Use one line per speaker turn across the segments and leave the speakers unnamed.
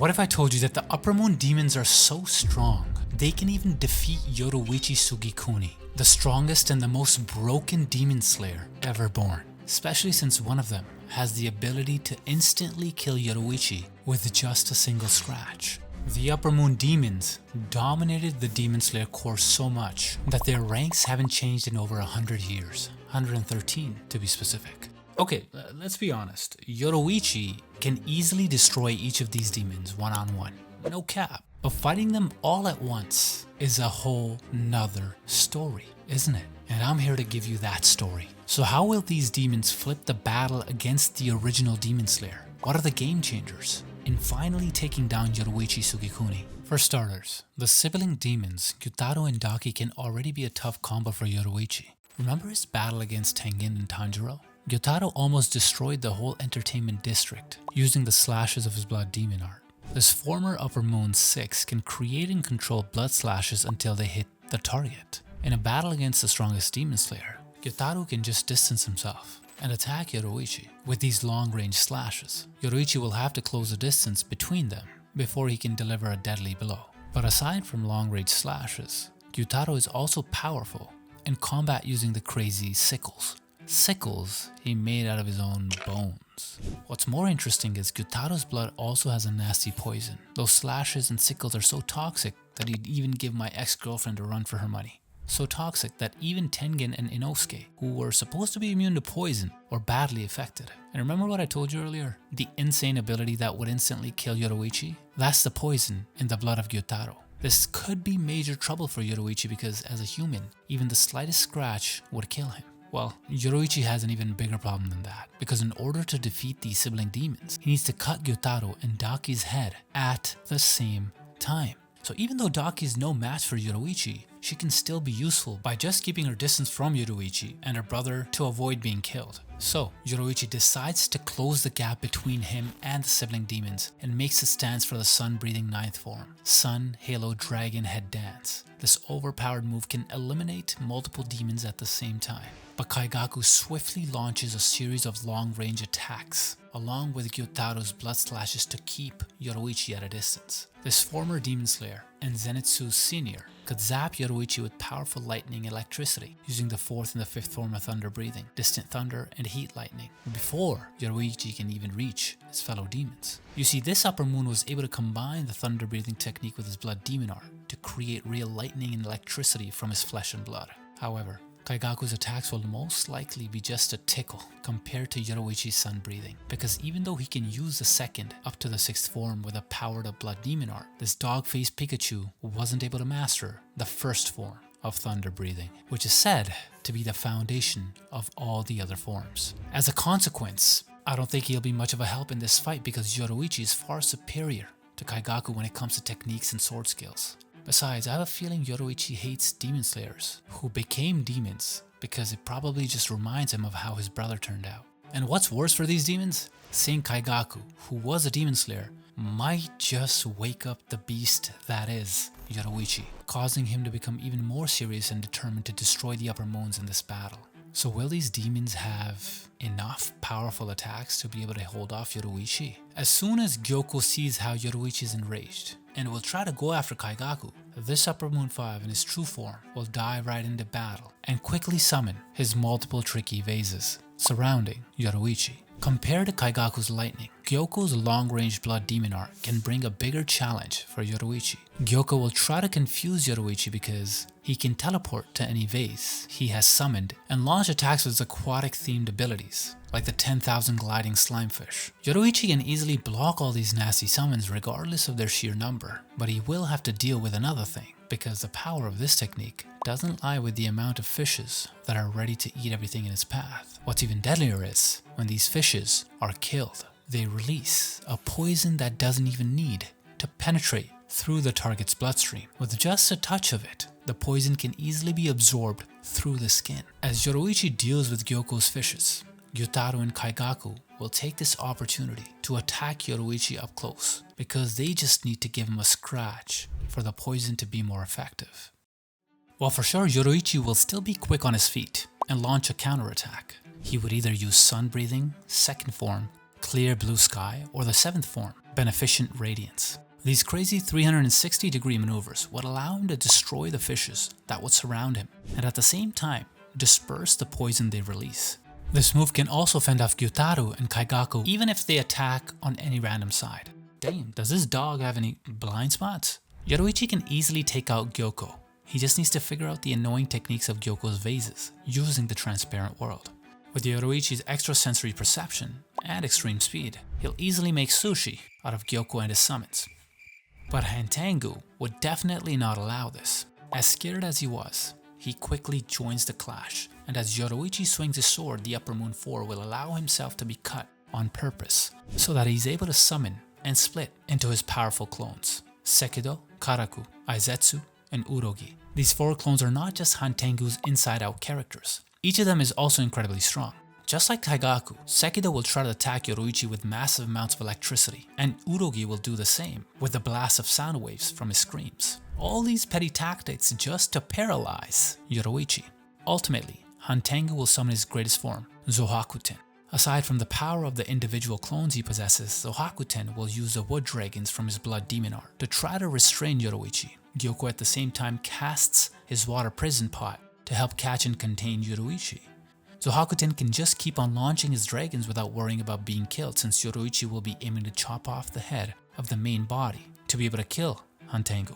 What if I told you that the Upper Moon demons are so strong, they can even defeat Yoriichi Sugikuni, the strongest and the most broken demon slayer ever born, especially since one of them has the ability to instantly kill Yoriichi with just a single scratch. The Upper Moon demons dominated the Demon Slayer Corps so much that their ranks haven't changed in over 100 years, 113 to be specific. Okay, let's be honest, Yoriichi can easily destroy each of these demons one-on-one, no cap. But fighting them all at once is a whole nother story, isn't it? And I'm here to give you that story. So how will these demons flip the battle against the original Demon Slayer? What are the game changers in finally taking down Yoriichi Sugikuni? For starters, the sibling demons Gyutaro and Daki can already be a tough combo for Yoriichi. Remember his battle against Tengen and Tanjiro? Gyutaro almost destroyed the whole entertainment district using the slashes of his blood demon art. This former Upper Moon 6 can create and control blood slashes until they hit the target. In a battle against the strongest demon slayer, Gyutaro can just distance himself and attack Yoriichi with these long-range slashes. Yoriichi will have to close the distance between them before he can deliver a deadly blow. But aside from long-range slashes, Gyutaro is also powerful in combat using the crazy sickles. Sickles he made out of his own bones. What's more interesting is Gyutaro's blood also has a nasty poison. Those slashes and sickles are so toxic that he'd even give my ex-girlfriend a run for her money. So toxic that even Tengen and Inosuke, who were supposed to be immune to poison, were badly affected. And remember what I told you earlier? The insane ability that would instantly kill Yoriichi? That's the poison in the blood of Gyutaro. This could be major trouble for Yoriichi because as a human, even the slightest scratch would kill him. Well, Yoriichi has an even bigger problem than that, because in order to defeat these sibling demons, he needs to cut Gyutaro and Daki's head at the same time. So even though Daki is no match for Yoriichi, she can still be useful by just keeping her distance from Yoriichi and her brother to avoid being killed. So Yoriichi decides to close the gap between him and the sibling demons and makes a stance for the sun-breathing ninth form, Sun Halo Dragon Head Dance. This overpowered move can eliminate multiple demons at the same time. But Kaigaku swiftly launches a series of long-range attacks, along with Gyutaro's blood slashes to keep Yoriichi at a distance. This former demon slayer and Zenitsu Senior could zap Yoriichi with powerful lightning and electricity, using the fourth and the fifth form of thunder breathing, distant thunder, and heat lightning, before Yoriichi can even reach his fellow demons. You see, this Upper Moon was able to combine the thunder breathing technique with his blood demon art to create real lightning and electricity from his flesh and blood. However, Kaigaku's attacks will most likely be just a tickle compared to Yoriichi's sun breathing, because even though he can use the second up to the sixth form with a powered up blood demon art, this dog-faced Pikachu wasn't able to master the first form of thunder breathing, which is said to be the foundation of all the other forms. As a consequence, I don't think he'll be much of a help in this fight because Yoriichi is far superior to Kaigaku when it comes to techniques and sword skills. Besides, I have a feeling Yoriichi hates demon slayers who became demons because it probably just reminds him of how his brother turned out. And what's worse for these demons? Seeing Kaigaku, who was a demon slayer, might just wake up the beast that is Yoriichi, causing him to become even more serious and determined to destroy the Upper Moons in this battle. So will these demons have enough powerful attacks to be able to hold off Yoriichi? As soon as Gyoko sees how Yoriichi is enraged and will try to go after Kaigaku, this Upper Moon 5 in his true form will dive right into battle and quickly summon his multiple tricky vases surrounding Yoriichi. Compared to Kaigaku's lightning, Gyoko's long-range blood demon art can bring a bigger challenge for Yoriichi. Gyoko will try to confuse Yoriichi because he can teleport to any vase he has summoned and launch attacks with his aquatic-themed abilities, like the 10,000 gliding slimefish. Yoriichi can easily block all these nasty summons regardless of their sheer number, but he will have to deal with another thing, because the power of this technique doesn't lie with the amount of fishes that are ready to eat everything in its path. What's even deadlier is, when these fishes are killed, they release a poison that doesn't even need to penetrate through the target's bloodstream. With just a touch of it, the poison can easily be absorbed through the skin. As Yoriichi deals with Gyoko's fishes, Gyutaro and Kaigaku will take this opportunity to attack Yoriichi up close, because they just need to give him a scratch for the poison to be more effective. While for sure Yoriichi will still be quick on his feet and launch a counterattack, he would either use sun breathing, second form, clear blue sky, or the 7th form, beneficent radiance. These crazy 360-degree maneuvers would allow him to destroy the fishes that would surround him, and at the same time, disperse the poison they release. This move can also fend off Gyutaro and Kaigaku even if they attack on any random side. Damn, does this dog have any blind spots? Yoriichi can easily take out Gyoko. He just needs to figure out the annoying techniques of Gyoko's vases, using the transparent world. With Yoriichi's extrasensory perception and extreme speed, he'll easily make sushi out of Gyoko and his summons. But Hantengu would definitely not allow this. As scared as he was, he quickly joins the clash, and as Yoriichi swings his sword, the Upper Moon 4 will allow himself to be cut on purpose, so that he's able to summon and split into his powerful clones, Sekido, Karaku, Aizetsu, and Urogi. These 4 clones are not just Hantengu's inside-out characters. Each of them is also incredibly strong. Just like Kaigaku, Sekido will try to attack Yoriichi with massive amounts of electricity, and Urogi will do the same with the blast of sound waves from his screams. All these petty tactics just to paralyze Yoriichi. Ultimately, Hantengu will summon his greatest form, Zohakuten. Aside from the power of the individual clones he possesses, Zohakuten will use the wood dragons from his blood demon art to try to restrain Yoriichi. Gyoko at the same time casts his water prison pot to help catch and contain Yoriichi. Zohakuten can just keep on launching his dragons without worrying about being killed, since Yoriichi will be aiming to chop off the head of the main body to be able to kill Hantengu.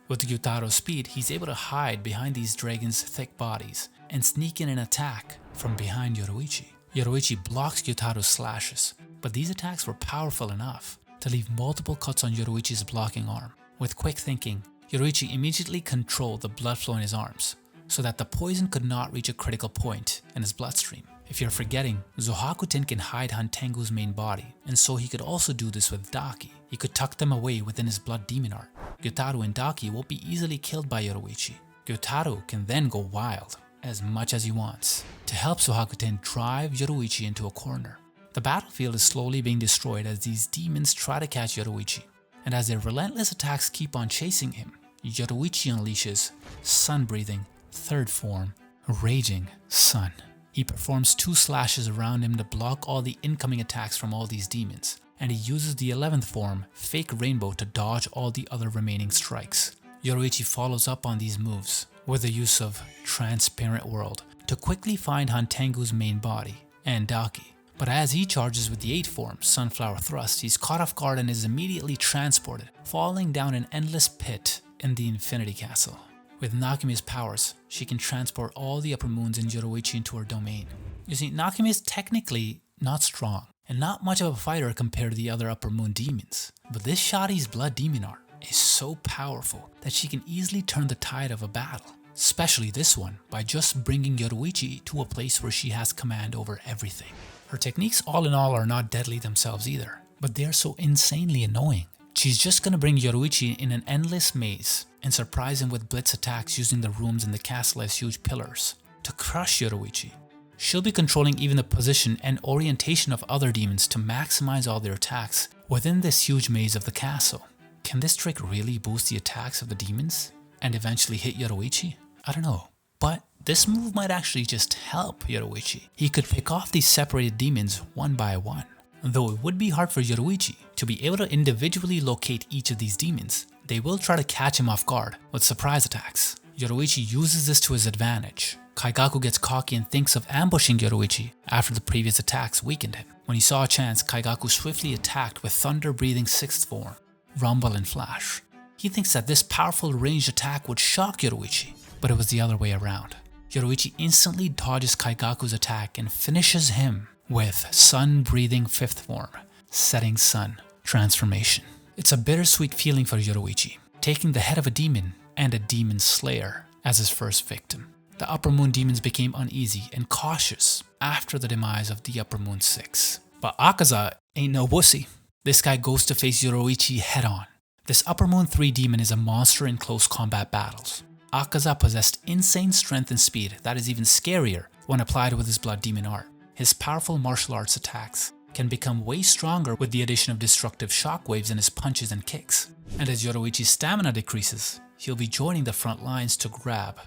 With Gyutaro's speed, he's able to hide behind these dragons' thick bodies and sneak in an attack from behind Yoriichi. Yoriichi blocks Gyutaro's slashes, but these attacks were powerful enough to leave multiple cuts on Yoriichi's blocking arm. With quick thinking, Yoriichi immediately controlled the blood flow in his arms, so that the poison could not reach a critical point in his bloodstream. If you're forgetting, Zohakuten can hide Hantengu's main body, and so he could also do this with Daki. He could tuck them away within his blood demon art. Gyutaro and Daki won't be easily killed by Yoriichi. Gyutaro can then go wild as much as he wants to help Zohakuten drive Yoriichi into a corner. The battlefield is slowly being destroyed as these demons try to catch Yoriichi, and as their relentless attacks keep on chasing him, Yoriichi unleashes sun-breathing 3rd form, Raging Sun. He performs 2 slashes around him to block all the incoming attacks from all these demons, and he uses the 11th form, Fake Rainbow, to dodge all the other remaining strikes. Yoriichi follows up on these moves with the use of Transparent World to quickly find Hantengu's main body and Daki. But as he charges with the 8th form, Sunflower Thrust, he's caught off guard and is immediately transported, falling down an endless pit in the Infinity Castle. With Nakime's powers, she can transport all the Upper Moons and Yoriichi into her domain. You see, Nakime is technically not strong, and not much of a fighter compared to the other Upper Moon demons. But this Shadi's blood demon art is so powerful that she can easily turn the tide of a battle, especially this one, by just bringing Yoriichi to a place where she has command over everything. Her techniques all in all are not deadly themselves either, but they are so insanely annoying. She's just gonna bring Yoriichi in an endless maze and surprise him with blitz attacks using the rooms in the castle as huge pillars to crush Yoriichi. She'll be controlling even the position and orientation of other demons to maximize all their attacks within this huge maze of the castle. Can this trick really boost the attacks of the demons and eventually hit Yoriichi? I don't know, but this move might actually just help Yoriichi. He could pick off these separated demons one by one. Though it would be hard for Yoriichi to be able to individually locate each of these demons, they will try to catch him off guard with surprise attacks. Yoriichi uses this to his advantage. Kaigaku gets cocky and thinks of ambushing Yoriichi after the previous attacks weakened him. When he saw a chance, Kaigaku swiftly attacked with thunder-breathing 6th form, Rumble and Flash. He thinks that this powerful ranged attack would shock Yoriichi, but it was the other way around. Yoriichi instantly dodges Kaigaku's attack and finishes him with sun-breathing 5th form, Setting Sun transformation. It's a bittersweet feeling for Yoriichi, taking the head of a demon and a demon slayer as his first victim. The Upper Moon demons became uneasy and cautious after the demise of the Upper Moon 6. But Akaza ain't no wussy. This guy goes to face Yoriichi head on. This Upper Moon 3 demon is a monster in close combat battles. Akaza possessed insane strength and speed that is even scarier when applied with his blood demon art. His powerful martial arts attacks can become way stronger with the addition of destructive shockwaves in his punches and kicks. And as Yoriichi's stamina decreases, he'll be joining the front lines to grab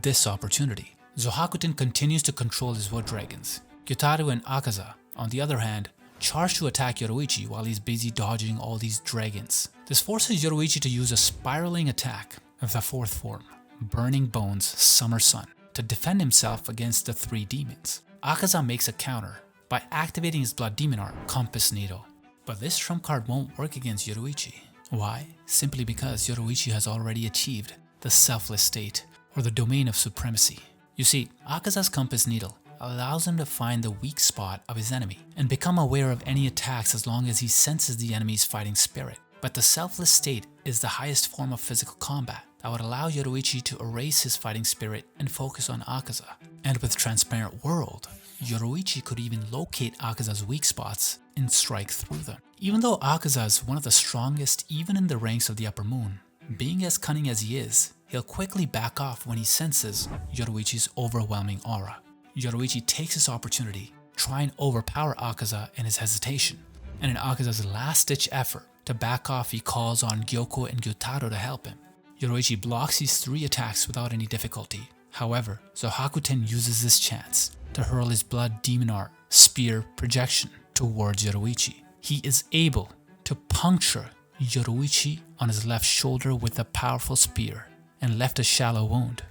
this opportunity. Zohakuten continues to control his wood dragons. Gyutaro and Akaza, on the other hand, charge to attack Yoriichi while he's busy dodging all these dragons. This forces Yoriichi to use a spiraling attack of the fourth form, Burning Bones Summer Sun, to defend himself against the three demons. Akaza makes a counter by activating his Blood Demon art, Compass Needle. But this trump card won't work against Yoriichi. Why? Simply because Yoriichi has already achieved the Selfless State, or the Domain of Supremacy. You see, Akaza's Compass Needle allows him to find the weak spot of his enemy and become aware of any attacks as long as he senses the enemy's fighting spirit. But the Selfless State is the highest form of physical combat that would allow Yoriichi to erase his fighting spirit and focus on Akaza. And with Transparent World, Yoriichi could even locate Akaza's weak spots and strike through them. Even though Akaza is one of the strongest even in the ranks of the Upper Moon, being as cunning as he is, he'll quickly back off when he senses Yoriichi's overwhelming aura. Yoriichi takes this opportunity, try and overpower Akaza in his hesitation. And in Akaza's last-ditch effort to back off, he calls on Gyoko and Gyotaro to help him. Yoriichi blocks these three attacks without any difficulty. However, Zohakuten uses this chance to hurl his Blood Demon art, Spear Projection, towards Yoriichi. He is able to puncture Yoriichi on his left shoulder with a powerful spear and left a shallow wound.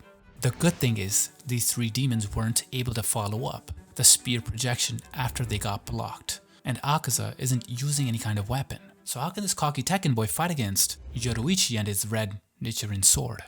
The good thing is, these three demons weren't able to follow up the spear projection after they got blocked, and Akaza isn't using any kind of weapon. So how can this cocky Tekken boy fight against Yoriichi and his red Nichiren sword?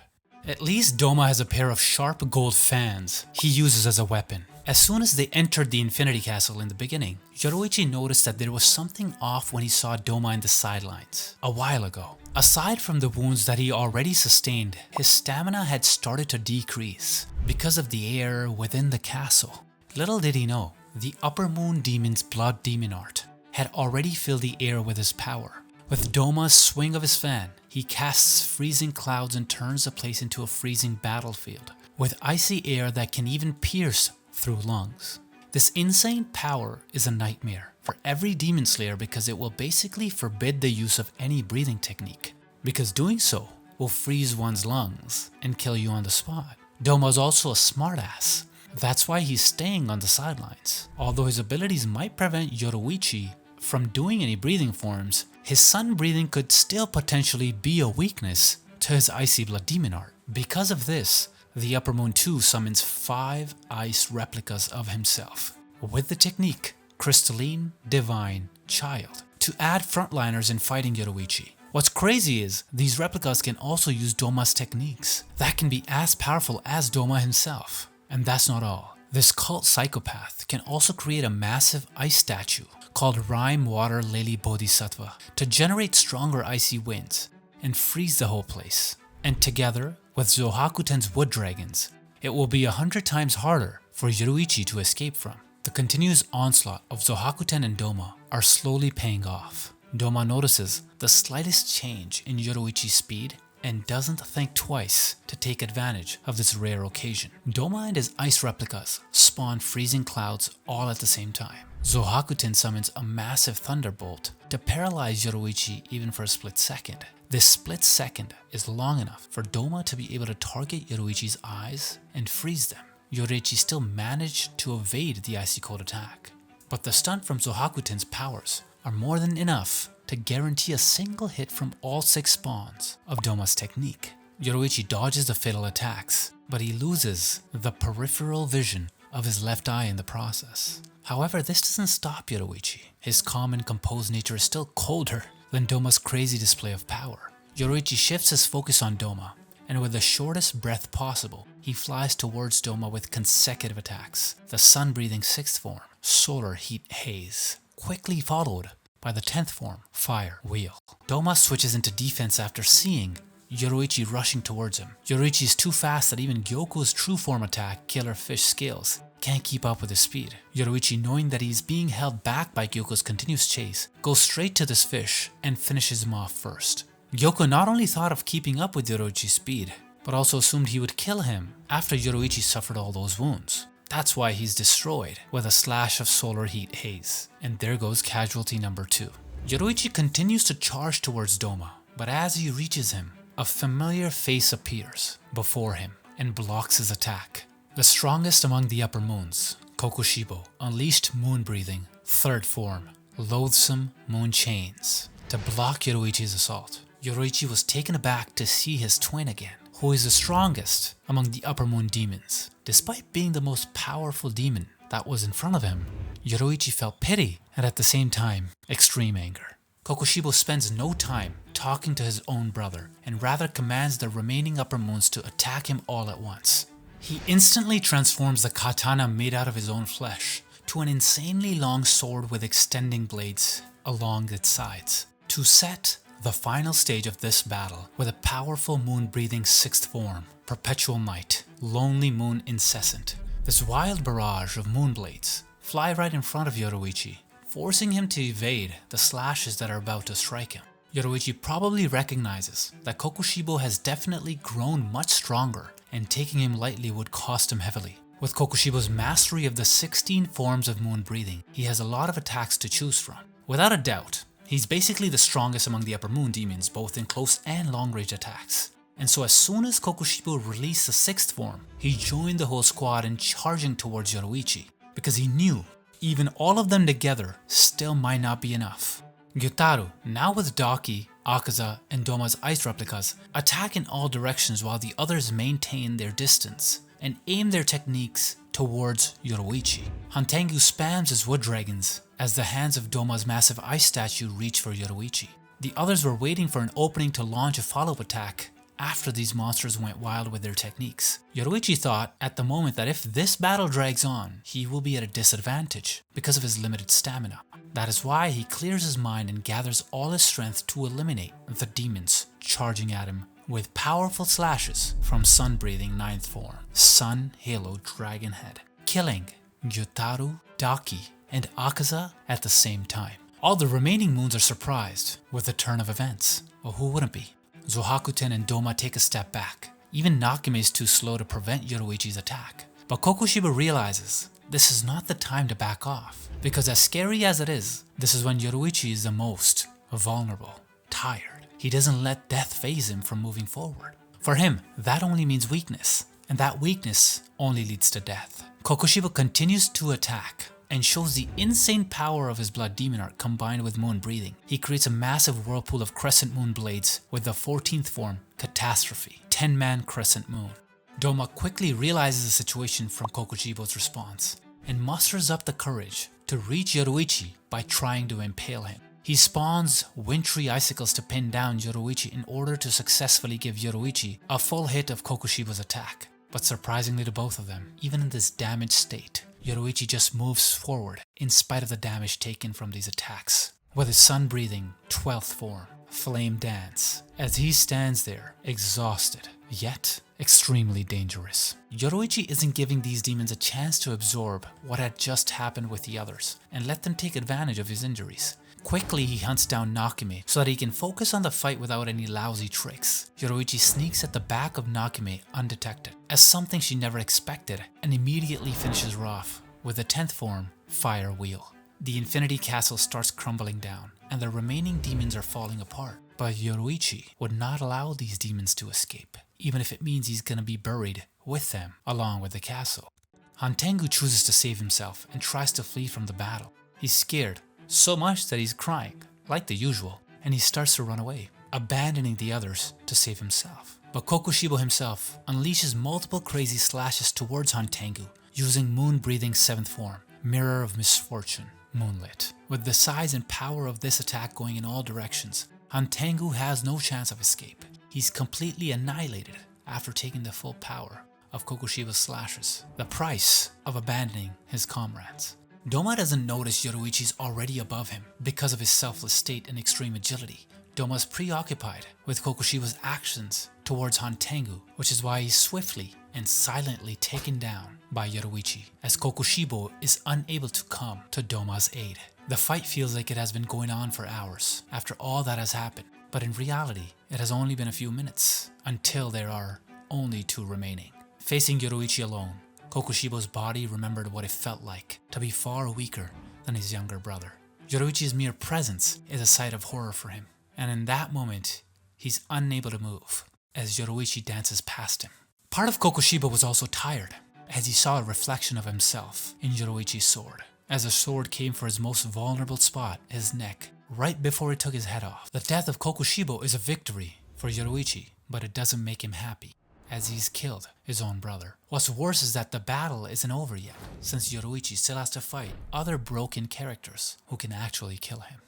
At least Doma has a pair of sharp gold fans he uses as a weapon. As soon as they entered the Infinity Castle in the beginning, Yoriichi noticed that there was something off when he saw Doma in the sidelines a while ago. Aside from the wounds that he already sustained, his stamina had started to decrease because of the air within the castle. Little did he know, the Upper Moon Demon's Blood Demon art had already filled the air with his power. With Doma's swing of his fan, he casts freezing clouds and turns the place into a freezing battlefield, with icy air that can even pierce through lungs. This insane power is a nightmare for every demon slayer because it will basically forbid the use of any breathing technique, because doing so will freeze one's lungs and kill you on the spot. Doma is also a smartass. That's why he's staying on the sidelines. Although his abilities might prevent Yoriichi from doing any breathing forms, his sun breathing could still potentially be a weakness to his Icy Blood Demon art. Because of this, the Upper Moon 2 summons 5 ice replicas of himself, with the technique Crystalline Divine Child, to add frontliners in fighting Yoriichi. What's crazy is, these replicas can also use Doma's techniques that can be as powerful as Doma himself. And that's not all. This cult psychopath can also create a massive ice statue called Rime Water Lily Bodhisattva to generate stronger icy winds and freeze the whole place. And together with Zohakuten's wood dragons, it will be 100 times harder for Yoriichi to escape from. The continuous onslaught of Zohakuten and Doma are slowly paying off. Doma notices the slightest change in Yoriichi's speed and doesn't think twice to take advantage of this rare occasion. Doma and his ice replicas spawn freezing clouds all at the same time. Zohakuten summons a massive thunderbolt to paralyze Yoriichi even for a split second. This split second is long enough for Doma to be able to target Yoriichi's eyes and freeze them. Yoriichi still managed to evade the icy cold attack, but the stun from Zohakuten's powers are more than enough to guarantee a single hit from all 6 spawns of Doma's technique. Yoriichi dodges the fatal attacks, but he loses the peripheral vision of his left eye in the process. However, this doesn't stop Yoriichi. His calm and composed nature is still colder than Doma's crazy display of power. Yoriichi shifts his focus on Doma, and with the shortest breath possible, he flies towards Doma with consecutive attacks. The sun-breathing 6th form, Solar Heat Haze, quickly followed by the 10th form, Fire Wheel. Doma switches into defense after seeing Yoriichi rushing towards him. Yoriichi is too fast that even Gyoko's true form attack, Killer Fish Scales, can't keep up with his speed. Yoriichi, knowing that he's being held back by Gyoko's continuous chase, goes straight to this fish and finishes him off first. Gyoko not only thought of keeping up with Yoriichi's speed, but also assumed he would kill him after Yoriichi suffered all those wounds. That's why he's destroyed with a slash of Solar Heat Haze. And there goes casualty number 2. Yoriichi continues to charge towards Doma, but as he reaches him, a familiar face appears before him and blocks his attack. The strongest among the Upper Moons, Kokushibo, unleashed moon-breathing, 3rd form, loathsome moon chains to block Yoriichi's assault. Yoriichi was taken aback to see his twin again, who is the strongest among the upper moon demons. Despite being the most powerful demon that was in front of him, Yoriichi felt pity and at the same time extreme anger. Kokushibo spends no time talking to his own brother and rather commands the remaining upper moons to attack him all at once. He instantly transforms the katana made out of his own flesh to an insanely long sword with extending blades along its sides to set the final stage of this battle with a powerful moon-breathing sixth form, perpetual night, lonely moon incessant. This wild barrage of moon blades fly right in front of Yoriichi, forcing him to evade the slashes that are about to strike him. Yoriichi probably recognizes that Kokushibo has definitely grown much stronger, and taking him lightly would cost him heavily. With Kokushibo's mastery of the 16 forms of moon breathing, he has a lot of attacks to choose from. Without a doubt, he's basically the strongest among the upper moon demons, both in close and long range attacks. And so as soon as Kokushibo released the sixth form, he joined the whole squad in charging towards Yoriichi, because he knew even all of them together still might not be enough. Gyutaru, now with Daki, Akaza, and Doma's ice replicas, attack in all directions while the others maintain their distance and aim their techniques towards Yoriichi. Hantengu spams his wood dragons as the hands of Doma's massive ice statue reach for Yoriichi. The others were waiting for an opening to launch a follow-up attack after these monsters went wild with their techniques. Yoriichi thought at the moment that if this battle drags on, he will be at a disadvantage because of his limited stamina. That is why he clears his mind and gathers all his strength to eliminate the demons charging at him with powerful slashes from sun-breathing ninth form, Sun Halo Dragon Head, killing Gyutaru, Daki, and Akaza at the same time. All the remaining moons are surprised with the turn of events. Well, who wouldn't be? Zohakuten and Doma take a step back. Even Nakame is too slow to prevent Yoriichi's attack. But Kokushibo realizes this is not the time to back off, because as scary as it is, this is when Yoriichi is the most vulnerable, tired. He doesn't let death phase him from moving forward. For him, that only means weakness, and that weakness only leads to death. Kokushibo continues to attack and shows the insane power of his blood demon art combined with moon breathing. He creates a massive whirlpool of crescent moon blades with the 14th form, Catastrophe, 10-man crescent moon. Doma quickly realizes the situation from Kokushibo's response and musters up the courage to reach Yoriichi by trying to impale him. He spawns wintry icicles to pin down Yoriichi in order to successfully give Yoriichi a full hit of Kokushibo's attack. But surprisingly to both of them, even in this damaged state, Yoriichi just moves forward in spite of the damage taken from these attacks, with his sun-breathing 12th form, Flame Dance, as he stands there, exhausted, yet extremely dangerous. Yoriichi isn't giving these demons a chance to absorb what had just happened with the others, and let them take advantage of his injuries. Quickly he hunts down Nakame so that he can focus on the fight without any lousy tricks. Yoriichi sneaks at the back of Nakame undetected, as something she never expected, and immediately finishes her off with the 10th form, Fire Wheel. The Infinity Castle starts crumbling down, and the remaining demons are falling apart. But Yoriichi would not allow these demons to escape, even if it means he's gonna be buried with them along with the castle. Hantengu chooses to save himself and tries to flee from the battle. He's scared, so much that he's crying, like the usual, and he starts to run away, abandoning the others to save himself. But Kokushibo himself unleashes multiple crazy slashes towards Hantengu, using moon-breathing 7th form, Mirror of Misfortune, Moonlit. With the size and power of this attack going in all directions, Hantengu has no chance of escape. He's completely annihilated after taking the full power of Kokushibo's slashes, the price of abandoning his comrades. Doma doesn't notice Yoriichi's already above him because of his selfless state and extreme agility. Doma's preoccupied with Kokushibo's actions towards Hantengu, which is why he's swiftly and silently taken down by Yoriichi, as Kokushibo is unable to come to Doma's aid. The fight feels like it has been going on for hours after all that has happened, but in reality, it has only been a few minutes until there are only 2 remaining. Facing Yoriichi alone, Kokushibo's body remembered what it felt like to be far weaker than his younger brother. Yoriichi's mere presence is a sight of horror for him, and in that moment, he's unable to move as Yoriichi dances past him. Part of Kokushibo was also tired as he saw a reflection of himself in Yoriichi's sword, as the sword came for his most vulnerable spot, his neck, right before it took his head off. The death of Kokushibo is a victory for Yoriichi, but it doesn't make him happy, as he's killed his own brother. What's worse is that the battle isn't over yet, since Yoriichi still has to fight other broken characters who can actually kill him.